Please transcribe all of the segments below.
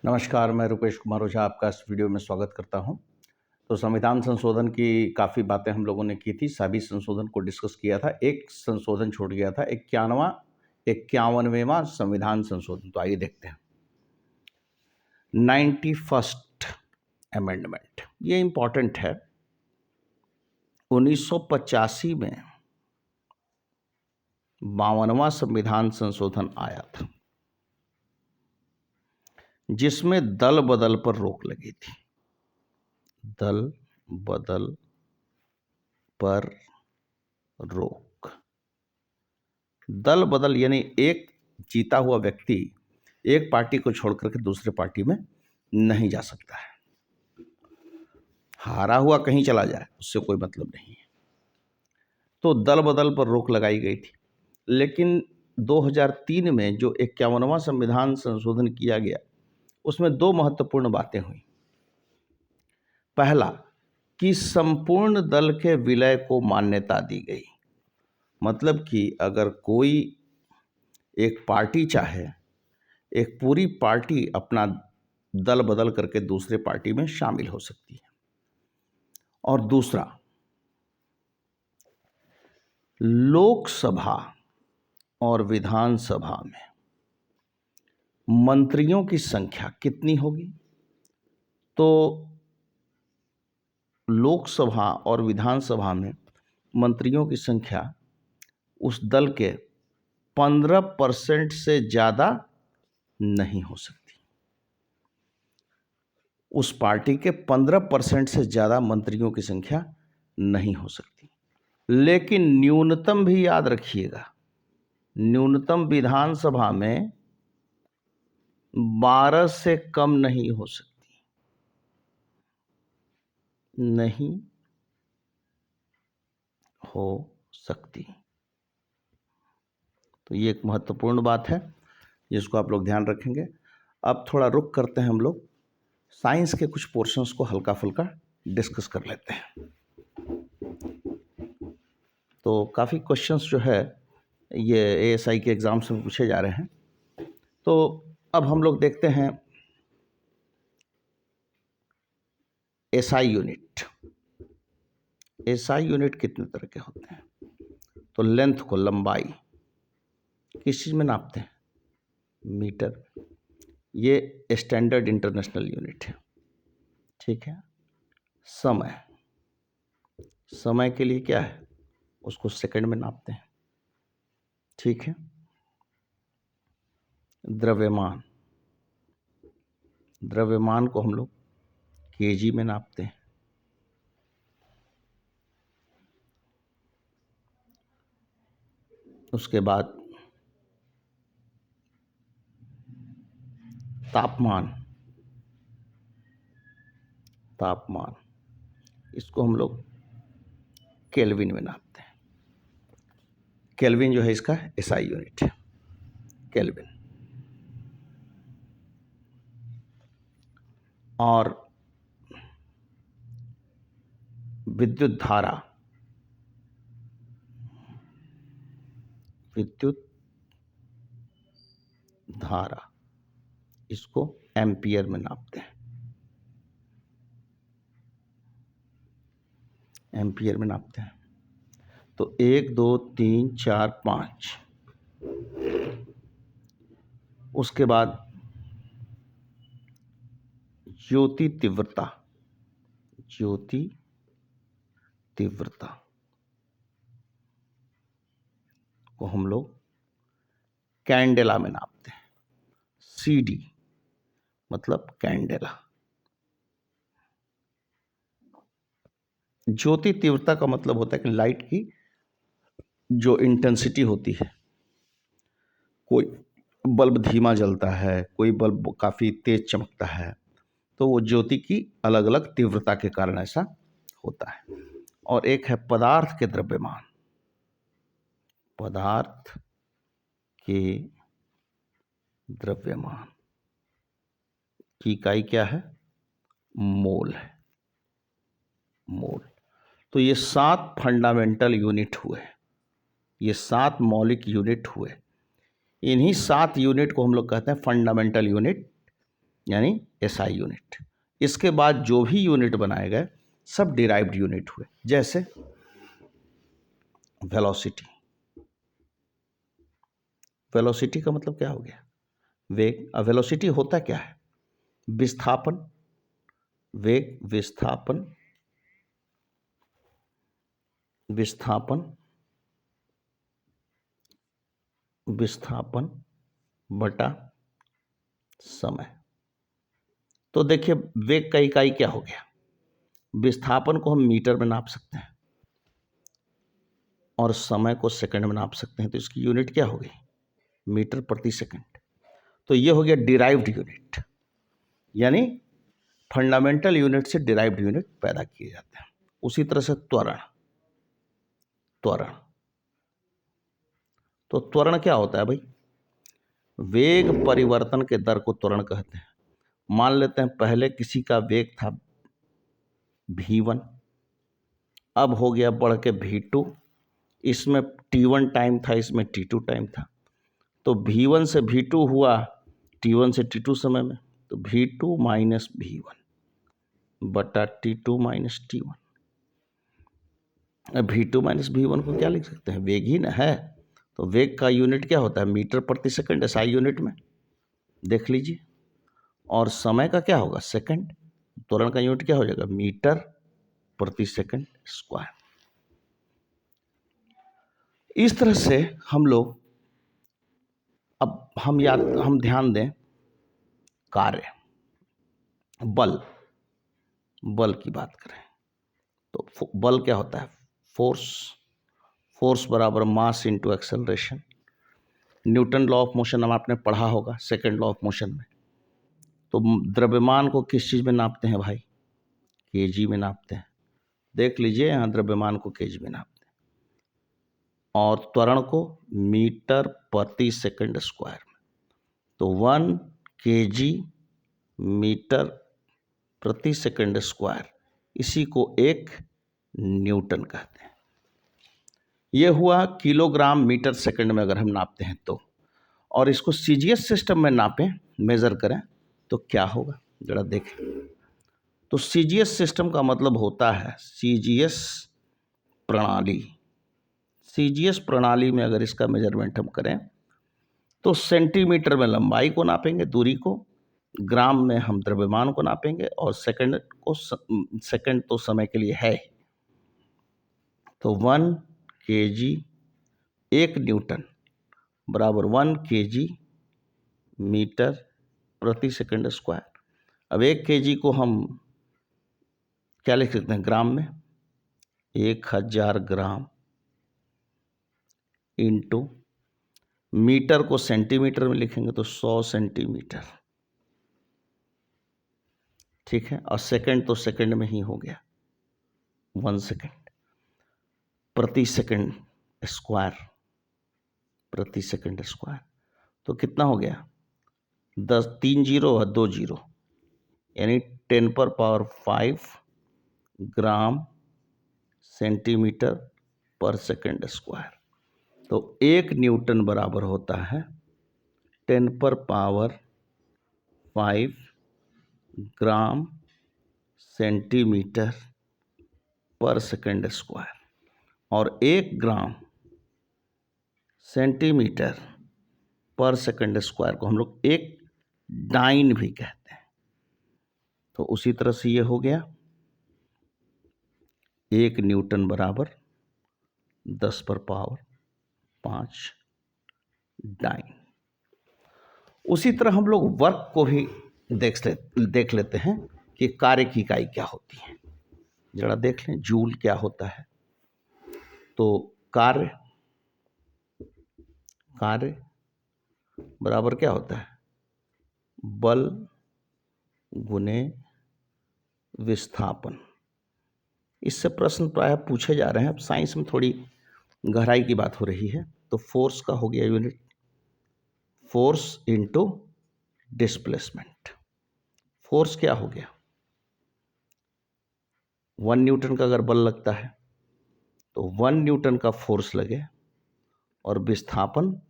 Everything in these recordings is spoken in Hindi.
नमस्कार, मैं रुपेश कुमार ओझा आपका इस वीडियो में स्वागत करता हूं। तो संविधान संशोधन की काफ़ी बातें हम लोगों ने की थी, सभी संशोधन को डिस्कस किया था। एक संशोधन छूट गया था, 51वां संविधान संशोधन। तो आइए देखते हैं। 91st अमेंडमेंट, ये इम्पॉर्टेंट है। 1985 में 52वां संविधान संशोधन आया था, जिसमें दल बदल पर रोक लगी थी। दल बदल पर रोक। दल बदल यानी एक जीता हुआ व्यक्ति एक पार्टी को छोड़कर के दूसरे पार्टी में नहीं जा सकता है। हारा हुआ कहीं चला जाए, उससे कोई मतलब नहीं है। तो दल बदल पर रोक लगाई गई थी। लेकिन 2003 में जो 51वां संविधान संशोधन किया गया, उसमें दो महत्वपूर्ण बातें हुई। पहला, कि संपूर्ण दल के विलय को मान्यता दी गई। मतलब कि अगर कोई एक पार्टी चाहे, एक पूरी पार्टी अपना दल बदल करके दूसरे पार्टी में शामिल हो सकती है। और दूसरा, लोकसभा और विधानसभा में मंत्रियों की संख्या कितनी होगी? तो लोकसभा और विधानसभा में मंत्रियों की संख्या उस दल के 15% से ज़्यादा नहीं हो सकती। उस पार्टी के 15% से ज़्यादा मंत्रियों की संख्या नहीं हो सकती। लेकिन न्यूनतम भी याद रखिएगा, न्यूनतम विधानसभा में 12 से कम नहीं हो सकती। नहीं हो सकती। तो ये एक महत्वपूर्ण बात है, जिसको आप लोग ध्यान रखेंगे। अब थोड़ा रुक करते हैं, हम लोग साइंस के कुछ पोर्शंस को हल्का फुल्का डिस्कस कर लेते हैं। तो काफ़ी क्वेश्चंस जो है ये एएसआई के एग्ज़ाम्स में पूछे जा रहे हैं। तो अब हम लोग देखते हैं एसआई यूनिट। एसआई यूनिट कितने तरह के होते हैं? तो लेंथ को, लंबाई, किस चीज़ में नापते हैं? मीटर। ये स्टैंडर्ड इंटरनेशनल यूनिट है, ठीक है। समय, समय के लिए क्या है? उसको सेकंड में नापते हैं, ठीक है। द्रव्यमान, द्रव्यमान को हम लोग केजी में नापते हैं। उसके बाद तापमान, तापमान इसको हम लोग केल्विन में नापते हैं। केल्विन जो है इसका एसआई यूनिट है, केल्विन। और विद्युत धारा, विद्युत धारा इसको एम्पियर में नापते हैं, एम्पियर में नापते हैं। तो 1 2 3 4 5। उसके बाद ज्योति तीव्रता, ज्योति तीव्रता को हम लोग कैंडेला में नापते हैं। सीडी मतलब कैंडेला। ज्योति तीव्रता का मतलब होता है कि लाइट की जो इंटेंसिटी होती है, कोई बल्ब धीमा जलता है, कोई बल्ब काफ़ी तेज चमकता है, तो वो ज्योति की अलग अलग तीव्रता के कारण ऐसा होता है। और एक है पदार्थ के द्रव्यमान। पदार्थ के द्रव्यमान की इकाई क्या है? मोल है, मोल। तो ये 7 फंडामेंटल यूनिट हुए, ये 7 मौलिक यूनिट हुए। इन्हीं 7 यूनिट को हम लोग कहते हैं फंडामेंटल यूनिट, यानी एसआई यूनिट। इसके बाद जो भी यूनिट बनाए गए सब डिराइव्ड यूनिट हुए, जैसे वेलोसिटी। वेलोसिटी का मतलब क्या हो गया? वेग। अब वेलोसिटी होता क्या है? विस्थापन, वेग, विस्थापन, विस्थापन, विस्थापन बटा समय। तो देखिए वेग का इकाई क्या हो गया? विस्थापन को हम मीटर में नाप सकते हैं और समय को सेकंड में नाप सकते हैं, तो इसकी यूनिट क्या हो गई? मीटर प्रति सेकंड। तो ये हो गया डिराइव्ड यूनिट, यानी फंडामेंटल यूनिट से डिराइव्ड यूनिट पैदा किए जाते हैं। उसी तरह से त्वरण। त्वरण, तो त्वरण क्या होता है भाई? वेग परिवर्तन के दर को त्वरण कहते हैं। मान लेते हैं पहले किसी का वेग था v1, अब हो गया बढ़ के v2, इसमें t1 टाइम था, इसमें t2 टाइम था, तो v1 से v2 हुआ t1 से t2 समय में, तो v2 माइनस v1 बटा t2 minus t1। v2 minus v1 को क्या लिख सकते हैं? वेग ही ना है, तो वेग का यूनिट क्या होता है? मीटर प्रति सेकंड, एसआई यूनिट में देख लीजिए। और समय का क्या होगा? सेकंड। त्वरण का यूनिट क्या हो जाएगा? मीटर प्रति सेकंड स्क्वायर। इस तरह से हम लोग, अब हम ध्यान दें कार्य, बल, बल की बात करें तो बल क्या होता है? फोर्स। फोर्स बराबर mass into acceleration. Newton law of motion हम आपने पढ़ा होगा सेकंड लॉ ऑफ मोशन में। तो द्रव्यमान को किस चीज में नापते हैं भाई? केजी में नापते हैं। देख लीजिए यहाँ द्रव्यमान को केजी में नापते हैं और त्वरण को मीटर प्रति सेकंड स्क्वायर में। तो 1 केजी मीटर प्रति सेकंड स्क्वायर, इसी को 1 न्यूटन कहते हैं। यह हुआ किलोग्राम मीटर सेकंड में अगर हम नापते हैं तो। और इसको सीजीएस सिस्टम में नापें, मेजर करें तो क्या होगा जरा देखें। तो सीजीएस सिस्टम का मतलब होता है सीजीएस प्रणाली। सीजीएस प्रणाली में अगर इसका मेजरमेंट हम करें तो सेंटीमीटर में लंबाई को नापेंगे, दूरी को, ग्राम में हम द्रव्यमान को नापेंगे और सेकंड तो समय के लिए है। तो 1 केजी 1 न्यूटन बराबर 1 केजी मीटर प्रति सेकंड स्क्वायर। अब 1 केजी को हम क्या लिख सकते हैं? ग्राम में 1000 ग्राम इंटू मीटर को सेंटीमीटर में लिखेंगे तो 100 सेंटीमीटर, ठीक है। और सेकंड तो सेकंड में ही हो गया, 1 सेकंड प्रति सेकंड स्क्वायर, प्रति सेकंड स्क्वायर। तो कितना हो गया? 3 जीरो और 2 जीरो, यानी 10⁵ ग्राम सेंटीमीटर पर सेकंड स्क्वायर। तो 1 न्यूटन बराबर होता है 10⁵ ग्राम सेंटीमीटर पर सेकंड स्क्वायर। और 1 ग्राम सेंटीमीटर पर सेकंड स्क्वायर को हम लोग 1 डाइन भी कहते हैं। तो उसी तरह से ये हो गया 1 न्यूटन बराबर 10⁵ डाइन। उसी तरह हम लोग वर्क को भी देख लेते हैं कि कार्य की इकाई क्या होती है। जरा देख लें जूल क्या होता है। तो कार्य बराबर क्या होता है? बल गुने विस्थापन। इससे प्रश्न प्रायः पूछे जा रहे हैं। अब साइंस में थोड़ी गहराई की बात हो रही है। तो फोर्स का हो गया unit force into displacement. Force क्या हो गया? 1 न्यूटन का अगर बल लगता है तो 1 न्यूटन का फोर्स लगे और विस्थापन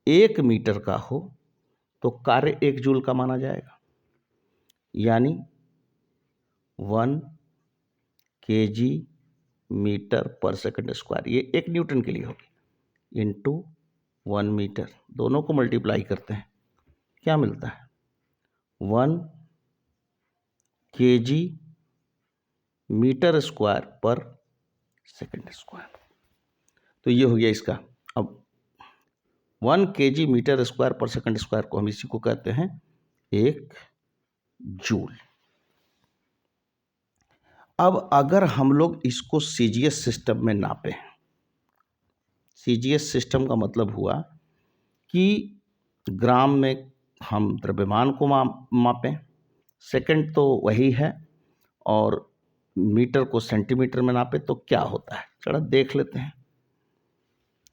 1 मीटर का हो तो कार्य 1 जूल का माना जाएगा। यानी 1 kg मीटर पर सेकंड स्क्वायर, ये 1 न्यूटन के लिए होगी, इंटू 1 मीटर, दोनों को मल्टीप्लाई करते हैं, क्या मिलता है 1 kg मीटर स्क्वायर पर सेकंड स्क्वायर। तो ये हो गया इसका। अब 1 kg मीटर स्क्वायर पर सेकंड स्क्वायर को हम इसी को कहते हैं 1 जूल। अब अगर हम लोग इसको सीजीएस सिस्टम में नापें, सीजीएस सिस्टम का मतलब हुआ कि ग्राम में हम द्रव्यमान को मापें, सेकंड तो वही है, और मीटर को सेंटीमीटर में नापें, तो क्या होता है चलो देख लेते हैं।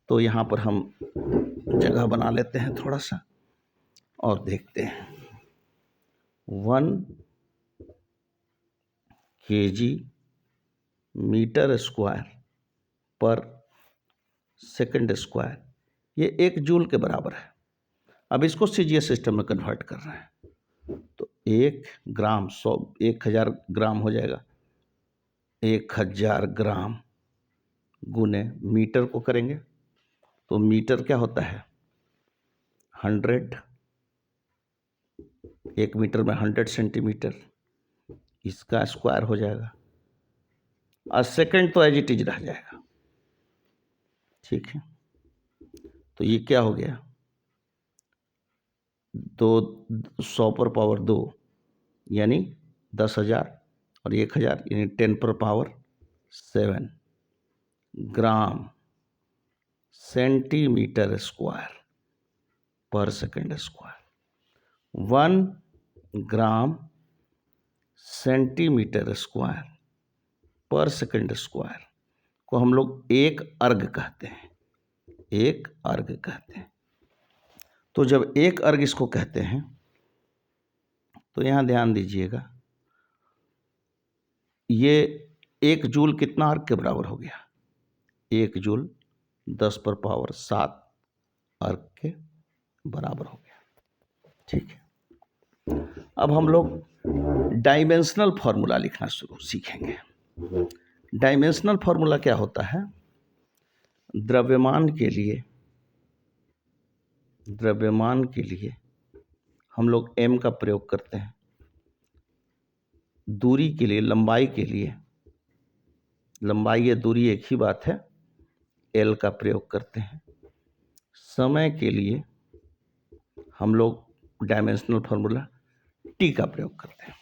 तो यहाँ पर हम जगह बना लेते हैं थोड़ा सा और देखते हैं। 1 kg मीटर स्क्वायर पर सेकंड स्क्वायर, ये 1 जूल के बराबर है। अब इसको सीजीएस सिस्टम में कन्वर्ट कर रहे हैं, तो 1 ग्राम 1000 ग्राम हो जाएगा, 1000 ग्राम गुने मीटर को करेंगे, तो मीटर क्या होता है 100, 1 मीटर में 100 सेंटीमीटर, इसका स्क्वायर हो जाएगा, और सेकंड तो एज इट इज रह जाएगा, ठीक है। तो ये क्या हो गया 100 पर पावर 2 यानी 10,000, और 1000 यानी 10 पर पावर 7 ग्राम सेंटीमीटर स्क्वायर पर second square. 1 gram centimetre square पर सेकंड स्क्वायर को हम लोग 1 अर्ग कहते हैं, 1 अर्ग कहते हैं। तो जब 1 अर्ग इसको कहते हैं, तो यहां ध्यान दीजिएगा, ये 1 जूल कितना अर्ग के बराबर हो गया 1 जूल 10 पर पावर 7 अर्ग के बराबर हो गया, ठीक है। अब हम लोग डायमेंशनल फॉर्मूला लिखना शुरू सीखेंगे। डायमेंशनल फॉर्मूला क्या होता है, द्रव्यमान के लिए हम लोग m का प्रयोग करते हैं, दूरी के लिए, लंबाई के लिए, लंबाई या दूरी एक ही बात है, l का प्रयोग करते हैं, समय के लिए हम लोग डायमेंशनल फॉर्मूला t का प्रयोग करते हैं।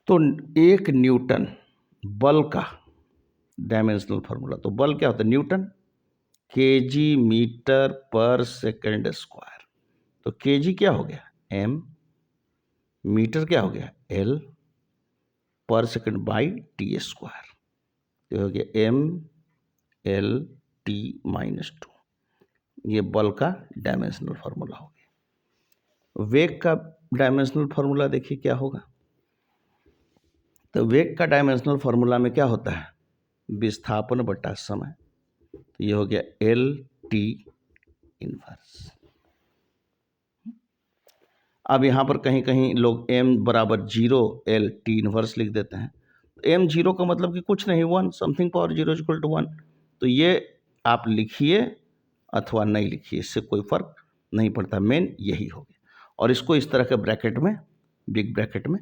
तो 1 न्यूटन बल का डायमेंशनल फॉर्मूला, तो बल क्या होता है न्यूटन, केजी मीटर पर सेकंड स्क्वायर, तो केजी क्या हो गया m, मीटर क्या हो गया l, पर सेकंड बाई टी स्क्वायर, तो हो गया m l t -2, ये बल का डायमेंशनल फार्मूला हो गया। वेग का डायमेंशनल फार्मूला देखिए क्या होगा, तो वेग का डायमेंशनल फार्मूला में क्या होता है विस्थापन बटा समय, तो ये हो गया एल टी इनवर्स। अब यहाँ पर कहीं कहीं लोग m बराबर 0 एल टी इनवर्स लिख देते हैं, m 0 का मतलब कि कुछ नहीं 1, समथिंग पावर 0 इक्वल टू 1, तो ये आप लिखिए अथवा नहीं लिखिए, इससे कोई फर्क नहीं पड़ता, मेन यही हो गया। और इसको इस तरह के ब्रैकेट में, बिग ब्रैकेट में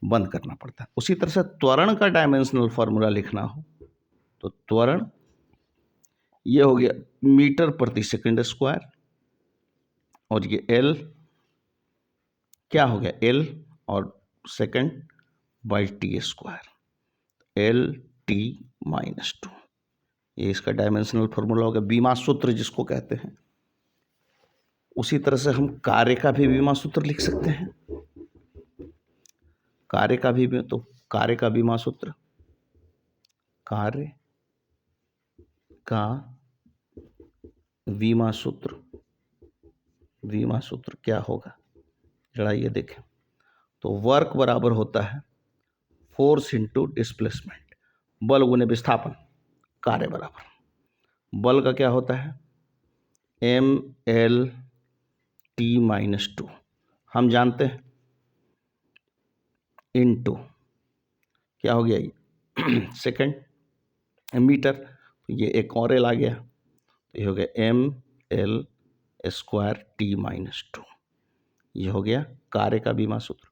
बंद करना पड़ता है। उसी तरह से त्वरण का डायमेंशनल फार्मूला लिखना हो, तो त्वरण ये हो गया मीटर प्रति सेकंड स्क्वायर, और ये एल क्या हो गया एल और second by T square, L T -2, ये इसका डायमेंशनल फार्मूला हो गया। बीमा सूत्र जिसको कहते हैं, उसी तरह से हम कार्य का भी बीमा सूत्र लिख सकते हैं, कार्य का भी, तो कार्य का बीमा सूत्र, कार्य का बीमा सूत्र, बीमा सूत्र क्या होगा जरा ये देखें, तो वर्क बराबर होता है फोर्स इंटू डिस्प्लेसमेंट, बल गुने विस्थापन, कार्य बराबर बल का क्या होता है m l t -2, हम जानते हैं इनटू क्या हो गया ये सेकंड मीटर, तो ये एक और एल आ गया, तो ये हो गया ml स्क्वायर t-2। ये हो गया कार्य का बीमा सूत्र।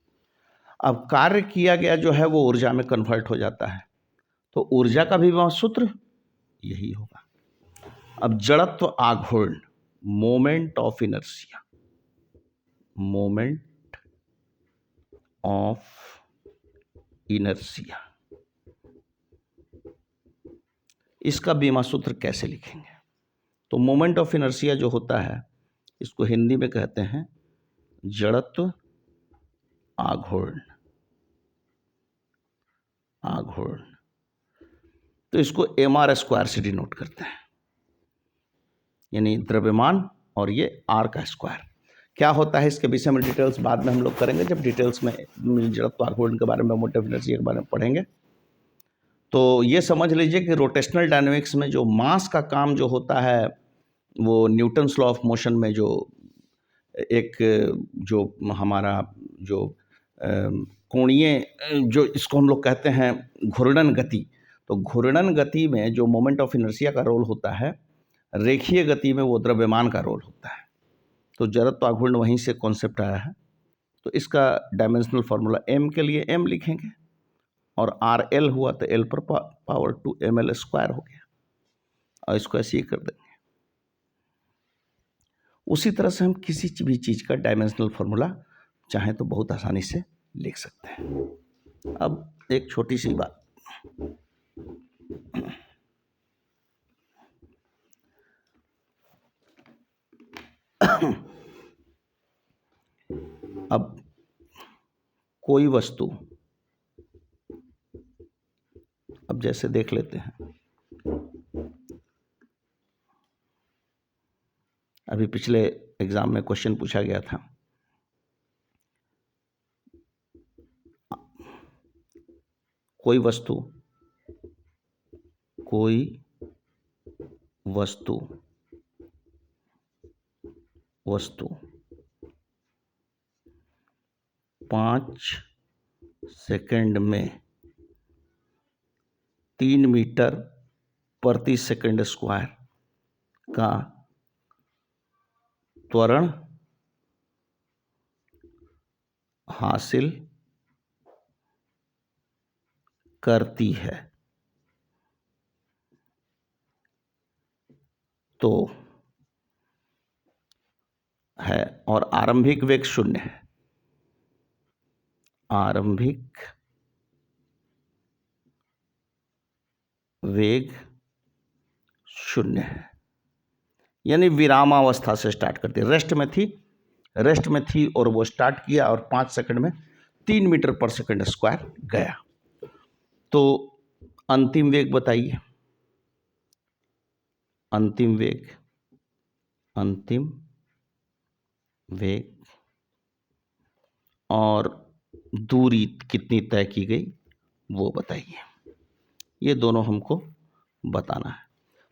अब कार्य किया गया जो है वो ऊर्जा में कन्वर्ट हो जाता है, तो ऊर्जा का बीमा सूत्र यही होगा। अब जड़त्व आघूर्ण, moment of inertia, moment of inertia, इसका बीमा सूत्र कैसे लिखेंगे? तो मोमेंट ऑफ इनर्शिया जो होता है इसको हिंदी में कहते हैं जड़त्व आघूर्ण, आघूर्ण। तो इसको mr स्क्वायर से डिनोट करते हैं, यानी द्रव्यमान और ये r का स्क्वायर। क्या होता है इसके विषय में डिटेल्स बाद में हम लोग करेंगे, जब डिटेल्स में जड़त्व आघूर्ण के बारे में, मोमेंट ऑफ इनर्शिया के बारे में पढ़ेंगे। तो ये समझ लीजिए कि रोटेशनल डायनेमिक्स में जो मास का काम जो होता है वो न्यूटन्स लॉ ऑफ मोशन में जो एक जो हमारा जो कोणीय जो इसको हम लोग कहते हैं घूर्णन गति, तो घूर्णन गति में जो मोमेंट ऑफ इनर्शिया का रोल होता है, रेखीय गति में वो द्रव्यमान का रोल होता है। तो जड़त्व आघूर्ण वहीं से कॉन्सेप्ट आया है। तो इसका डायमेंशनल फार्मूला m के लिए m लिखेंगे और RL हुआ तो L पर पावर 2 ml स्क्वायर हो गया, और इसको ऐसे ही कर देंगे। उसी तरह से हम किसी भी चीज़ का डायमेंशनल फार्मूला चाहें तो बहुत आसानी से लिख सकते हैं। अब एक छोटी सी बात, अब कोई वस्तु, अब जैसे देख लेते हैं, अभी पिछले एग्जाम में क्वेश्चन पूछा गया था, कोई वस्तु 5 सेकंड में 3 मीटर प्रति सेकंड स्क्वायर का त्वरण हासिल करती है, तो है, और आरंभिक वेग 0 है, आरंभिक वेग 0 है, यानी विरामावस्था से स्टार्ट करती है। रेस्ट में थी और वो स्टार्ट किया और 5 सेकंड में 3 मीटर पर सेकंड स्क्वायर गया। तो अंतिम वेग बताइए, अंतिम वेग और दूरी कितनी तय की गई वो बताइए, ये दोनों हमको बताना है।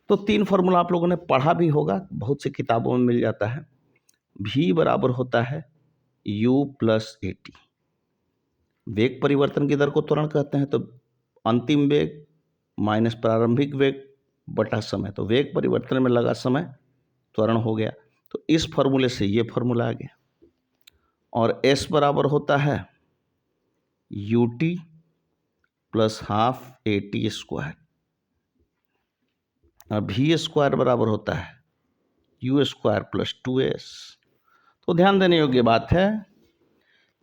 तो 3 फार्मूला आप लोगों ने पढ़ा भी होगा, बहुत सी किताबों में मिल जाता है। v बराबर होता है u प्लस at, वेग परिवर्तन की दर को त्वरण कहते हैं, तो अंतिम वेग माइनस प्रारंभिक वेग बटा समय, तो वेग परिवर्तन में लगा समय त्वरण हो गया। तो इस फॉर्मूले से ये फॉर्मूला आ गया, और s बराबर होता है ut plus half at square, और v स्क्वायर बराबर होता है u स्क्वायर प्लस 2s। तो ध्यान देने योग्य बात है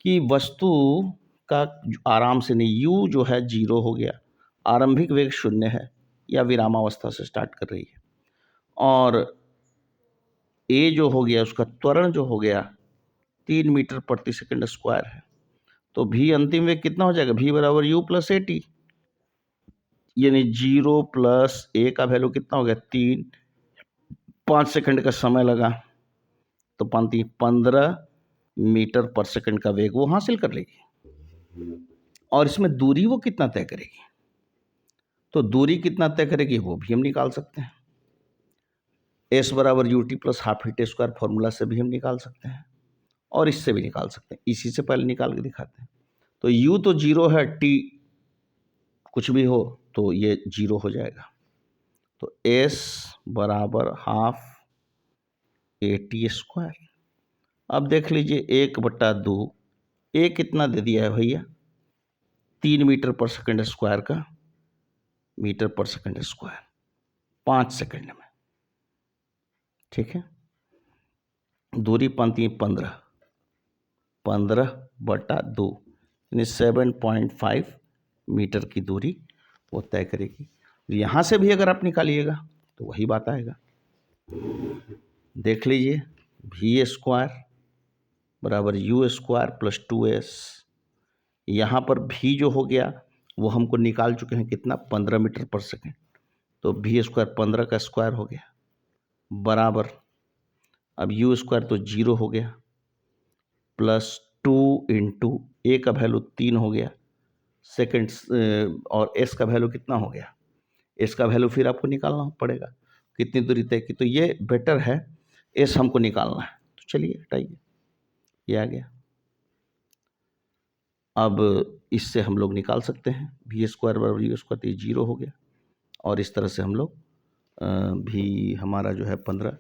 कि वस्तु का आराम से नहीं, u जो है 0 हो गया, आरंभिक वेग 0 है या विरामावस्था से स्टार्ट कर रही है, और a जो हो गया उसका त्वरण जो हो गया 3 मीटर प्रति सेकंड स्क्वायर है। तो v अंतिम वेग कितना हो जाएगा, v बराबर u प्लस at, यानी 0 प्लस a का वैल्यू कितना हो गया 3, 5 सेकंड का समय लगा, तो 15 मीटर पर सेकंड का वेग वो हासिल कर लेगी। और इसमें दूरी वो कितना तय करेगी, तो दूरी कितना तय करेगी वो भी हम निकाल सकते हैं। s बराबर ut plus half at square formula से भी हम निकाल सकते हैं, और इससे भी निकाल सकते हैं। इसी से पहले निकाल के दिखाते हैं। तो u तो 0 है, t कुछ भी हो तो ये 0 हो जाएगा। तो s बराबर हाफ AT²। अब देख लीजिए 1/2, a कितना दे दिया है भैया, 3 मीटर पर सेकंड स्क्वायर का, मीटर पर सेकंड स्क्वायर 5 सेकंड में, ठीक है। दूरी बनती है 15/2 यानी 7.5 मीटर की दूरी वो तय करेगी। यहाँ से भी अगर आप निकालिएगा तो वही बात आएगा। देख लीजिए v² बराबर u² प्लस 2s। यहाँ पर v जो हो गया वो हमको निकाल चुके हैं कितना, 15 मीटर पर सेकेंड। तो v² 15 का स्क्वायर हो गया बराबर, अब u² तो 0 हो गया, प्लस 2 इंटू a का वैल्यू 3 हो गया सेकेंड्स, और s का वैल्यू कितना हो गया, s का वैल्यू फिर आपको निकालना पड़ेगा कितनी दूरी तय की। तो ये बेटर है, s हमको निकालना है। तो चलिए हटाइए, ये आ गया। अब इससे हम लोग निकाल सकते हैं v² बराबर u², तो ये 0 हो गया। और इस तरह से हम लोग भी हमारा जो है 15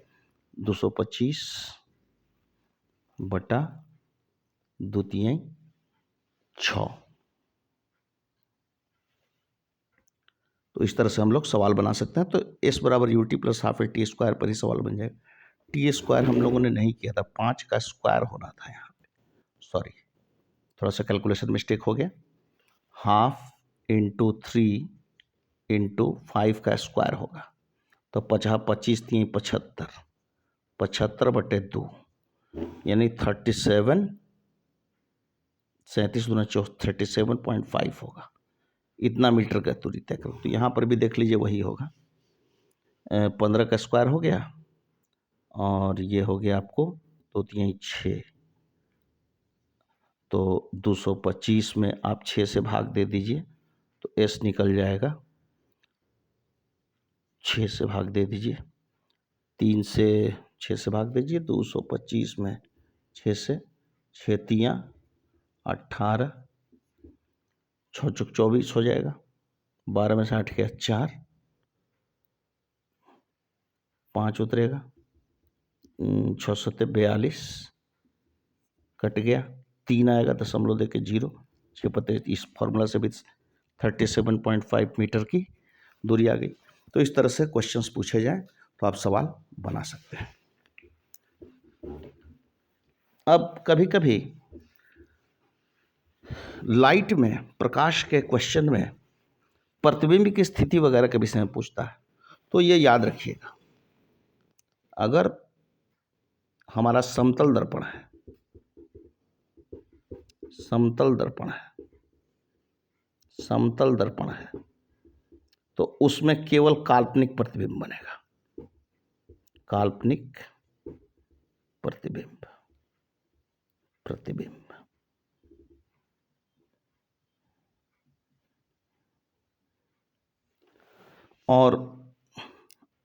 225 बटा 2/6। तो इस तरह से हम लोग सवाल बना सकते हैं। तो s बराबर ut प्लस हाफ AT² पर ही सवाल बन जाएगा। t² हम लोगों ने नहीं किया था, 5 का स्क्वायर होना था यहाँ पे, सॉरी थोड़ा सा कैलकुलेशन मिस्टेक हो गया। हाफ इंटू 3 इंटू 5 का स्क्वायर होगा, तो 25 3 75, 75/2 यानी 37, 37 दूना 37.5 होगा। इतना मीटर का दूरी तय करो। तो यहाँ पर भी देख लीजिए वही होगा, 15 का स्क्वायर हो गया और ये हो गया आपको 2 3 6, तो 225 में आप 6 से भाग दे दीजिए तो s निकल जाएगा, 6 से भाग दे दीजिए, 3 से 6 से भाग दीजिए, 225 में 6 से, 6 3 18, 6 चौक 24 हो जाएगा, 12 में से 8 गया 4, 5 उतरेगा, 6 7 42 कट गया, 3 आएगा दशमलव दे के 0, 6 पते, इस फॉर्मूला से भी 37.5 मीटर की दूरी आ गई। तो इस तरह से क्वेश्चंस पूछे जाएं तो आप सवाल बना सकते हैं। अब कभी कभी लाइट में, प्रकाश के क्वेश्चन में प्रतिबिंब की स्थिति वगैरह के विषय में पूछता है, तो ये याद रखिएगा, अगर हमारा समतल दर्पण है, समतल दर्पण है, समतल दर्पण है, तो उसमें केवल काल्पनिक प्रतिबिंब बनेगा, काल्पनिक प्रतिबिंब, प्रतिबिंब। और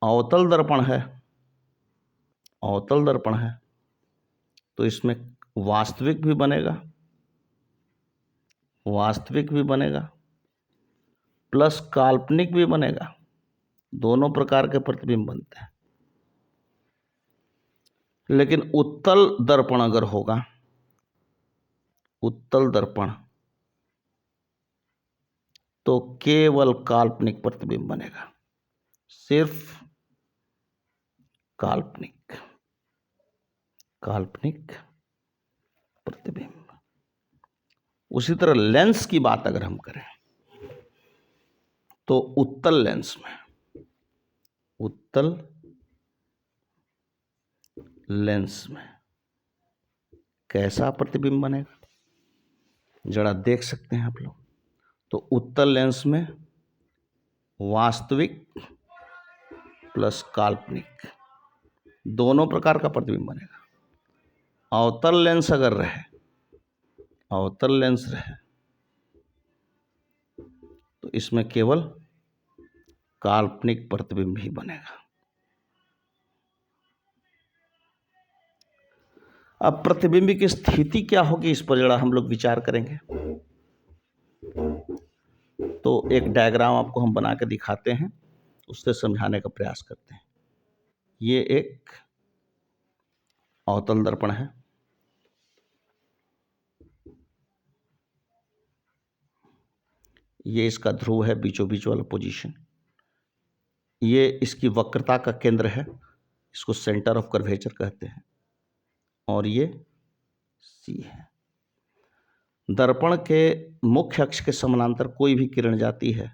अवतल दर्पण है, अवतल दर्पण है तो इसमें वास्तविक भी बनेगा, वास्तविक भी बनेगा प्लस काल्पनिक भी बनेगा, दोनों प्रकार के प्रतिबिंब बनते हैं। लेकिन उत्तल दर्पण अगर होगा, उत्तल दर्पण, तो केवल काल्पनिक प्रतिबिंब बनेगा, सिर्फ काल्पनिक, काल्पनिक प्रतिबिंब। उसी तरह लेंस की बात अगर हम करें तो उत्तल लेंस में, उत्तल लेंस में कैसा प्रतिबिंब बनेगा, जरा देख सकते हैं आप लोग। तो उत्तल लेंस में वास्तविक प्लस काल्पनिक दोनों प्रकार का प्रतिबिंब बनेगा। अवतल लेंस अगर रहे, अवतल लेंस रहे तो इसमें केवल काल्पनिक प्रतिबिंब ही बनेगा। अब प्रतिबिंब की स्थिति क्या होगी, इस पर जरा हम लोग विचार करेंगे। तो एक डायग्राम आपको हम बना के दिखाते हैं, उससे समझाने का प्रयास करते हैं। ये एक अवतल दर्पण है। ये इसका ध्रुव है, बीचों बीच वाला पोजीशन। ये इसकी वक्रता का केंद्र है, इसको सेंटर ऑफ कर्वेचर कहते हैं। और ये सी है। दर्पण के मुख्य अक्ष के समानांतर कोई भी किरण जाती है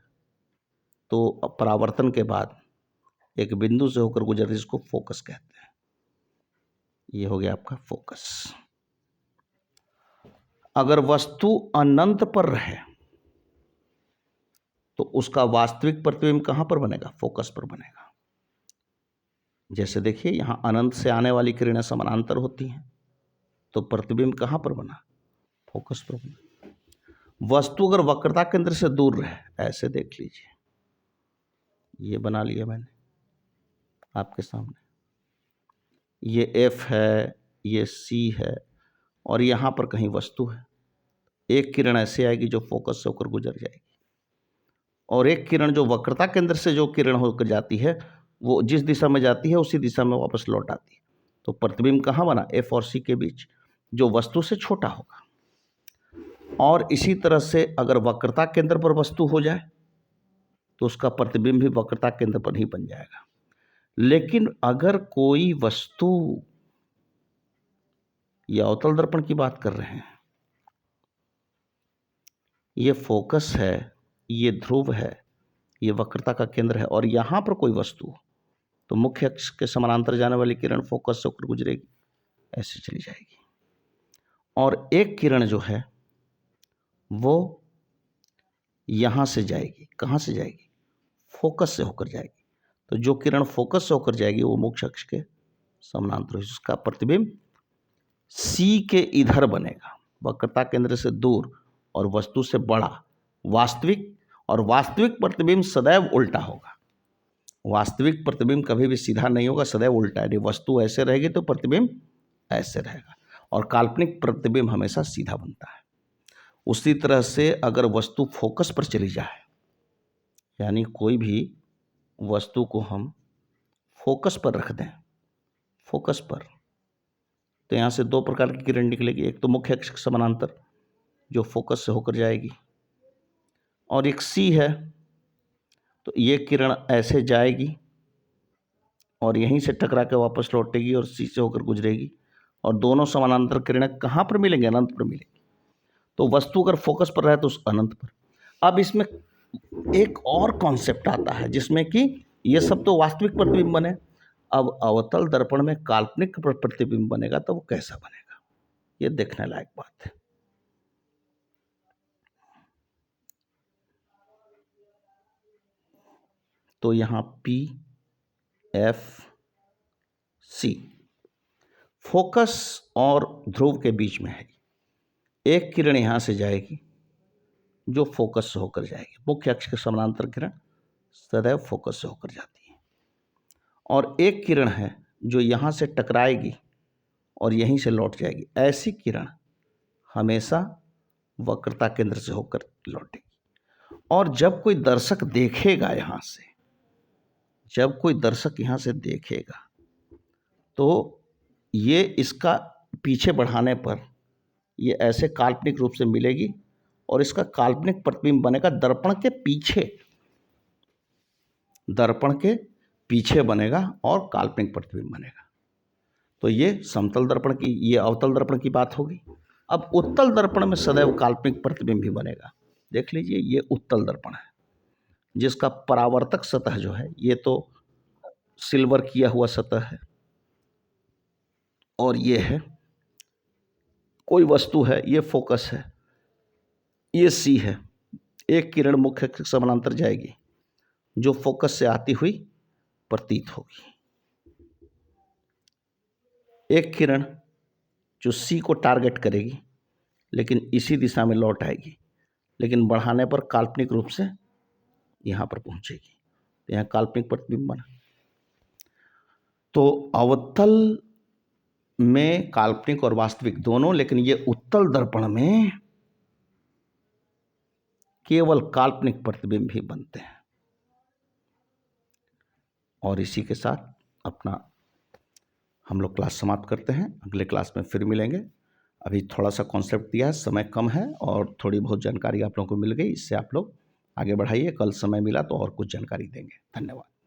तो परावर्तन के बाद एक बिंदु से होकर गुजरती, इसको फोकस कहते हैं। ये हो गया आपका फोकस। अगर वस्तु अनंत पर रहे तो उसका वास्तविक प्रतिबिंब कहां पर बनेगा? फोकस पर बनेगा। जैसे देखिए, यहां अनंत से आने वाली किरणें समानांतर होती हैं, तो प्रतिबिंब कहां पर बना? फोकस पर बना। वस्तु अगर वक्रता केंद्र से दूर रहे, ऐसे देख लीजिए, ये बना लिया मैंने आपके सामने। ये F है, ये C है, और यहां पर कहीं वस्तु है। एक किरण ऐसे आएगी जो फोकस से होकर गुजर जाएगी, और एक किरण जो वक्रता केंद्र से जो किरण होकर जाती है, वो जिस दिशा में जाती है उसी दिशा में वापस लौट आती है। तो प्रतिबिंब कहाँ बना? F और C के बीच, जो वस्तु से छोटा होगा। और इसी तरह से अगर वक्रता केंद्र पर वस्तु हो जाए तो उसका प्रतिबिंब भी वक्रता केंद्र पर ही बन जाएगा। लेकिन अगर कोई वस्तु, या अवतल दर्पण की बात कर रहे हैं, ये फोकस है, ये ध्रुव है, ये वक्रता का केंद्र है, और यहां पर कोई वस्तु, तो मुख्य अक्ष के समानांतर जाने वाली किरण फोकस से होकर गुजरेगी, ऐसे चली जाएगी। और एक किरण जो है वो यहां से जाएगी। कहां से जाएगी? फोकस से होकर जाएगी। तो जो किरण फोकस से होकर जाएगी वो मुख्य अक्ष के समानांतर है, उसका प्रतिबिंब सी के इधर बनेगा, वक्रता केंद्र से दूर और वस्तु से बड़ा, वास्तविक। और वास्तविक प्रतिबिंब सदैव उल्टा होगा। वास्तविक प्रतिबिंब कभी भी सीधा नहीं होगा, सदैव उल्टा है। वस्तु ऐसे रहेगी तो प्रतिबिंब ऐसे रहेगा, और काल्पनिक प्रतिबिंब हमेशा सीधा बनता है। उसी तरह से अगर वस्तु फोकस पर चली जाए, यानी कोई भी वस्तु को हम फोकस पर रख दें, फोकस पर, तो यहाँ से दो प्रकार की किरण निकलेगी। एक तो मुख्य अक्ष के समानांतर जो फोकस से होकर जाएगी, और एक सी है, तो ये किरण ऐसे जाएगी और यहीं से टकरा के वापस लौटेगी और सी से होकर गुजरेगी, और दोनों समानांतर किरणें कहाँ पर मिलेंगे? अनंत पर मिलेंगी। तो वस्तु अगर फोकस पर रहे तो उस अनंत पर। अब इसमें एक और कॉन्सेप्ट आता है जिसमें कि ये सब तो वास्तविक प्रतिबिंब बने, अब अवतल दर्पण में काल्पनिक प्रतिबिंब बनेगा तो वो कैसा बनेगा, ये देखने लायक बात है। तो यहां P, F, C फोकस और ध्रुव के बीच में है। एक किरण यहां से जाएगी जो फोकस से होकर जाएगी, मुख्य अक्ष के समानांतर किरण सदैव फोकस से होकर जाती है। और एक किरण है जो यहां से टकराएगी और यहीं से लौट जाएगी। ऐसी किरण हमेशा वक्रता केंद्र से होकर लौटेगी। और जब कोई दर्शक देखेगा यहां से, जब कोई दर्शक यहां से देखेगा तो ये इसका पीछे बढ़ाने पर ये ऐसे काल्पनिक रूप से मिलेगी, और इसका काल्पनिक प्रतिबिंब बनेगा दर्पण के पीछे, दर्पण के पीछे बनेगा और काल्पनिक प्रतिबिंब बनेगा। तो ये समतल दर्पण की, ये अवतल दर्पण की बात होगी। अब उत्तल दर्पण में सदैव काल्पनिक प्रतिबिंब भी बनेगा। देख लीजिए, ये उत्तल दर्पण है जिसका परावर्तक सतह जो है, ये तो सिल्वर किया हुआ सतह है, और ये है कोई वस्तु है, ये फोकस है, ये सी है। एक किरण मुख्य के समानांतर जाएगी जो फोकस से आती हुई प्रतीत होगी। एक किरण जो सी को टारगेट करेगी लेकिन इसी दिशा में लौट आएगी, लेकिन बढ़ाने पर काल्पनिक रूप से यहां पर पहुंचेगी। तो यहां काल्पनिक प्रतिबिंब बना। तो अवतल में काल्पनिक और वास्तविक दोनों, लेकिन ये उत्तल दर्पण में केवल काल्पनिक प्रतिबिंब ही बनते हैं। और इसी के साथ अपना हम लोग क्लास समाप्त करते हैं। अगले क्लास में फिर मिलेंगे। अभी थोड़ा सा कॉन्सेप्ट दिया है, समय कम है और थोड़ी बहुत जानकारी आप लोगों को मिल गई, इससे आप लोग आगे बढ़ाइए। कल समय मिला तो और कुछ जानकारी देंगे। धन्यवाद।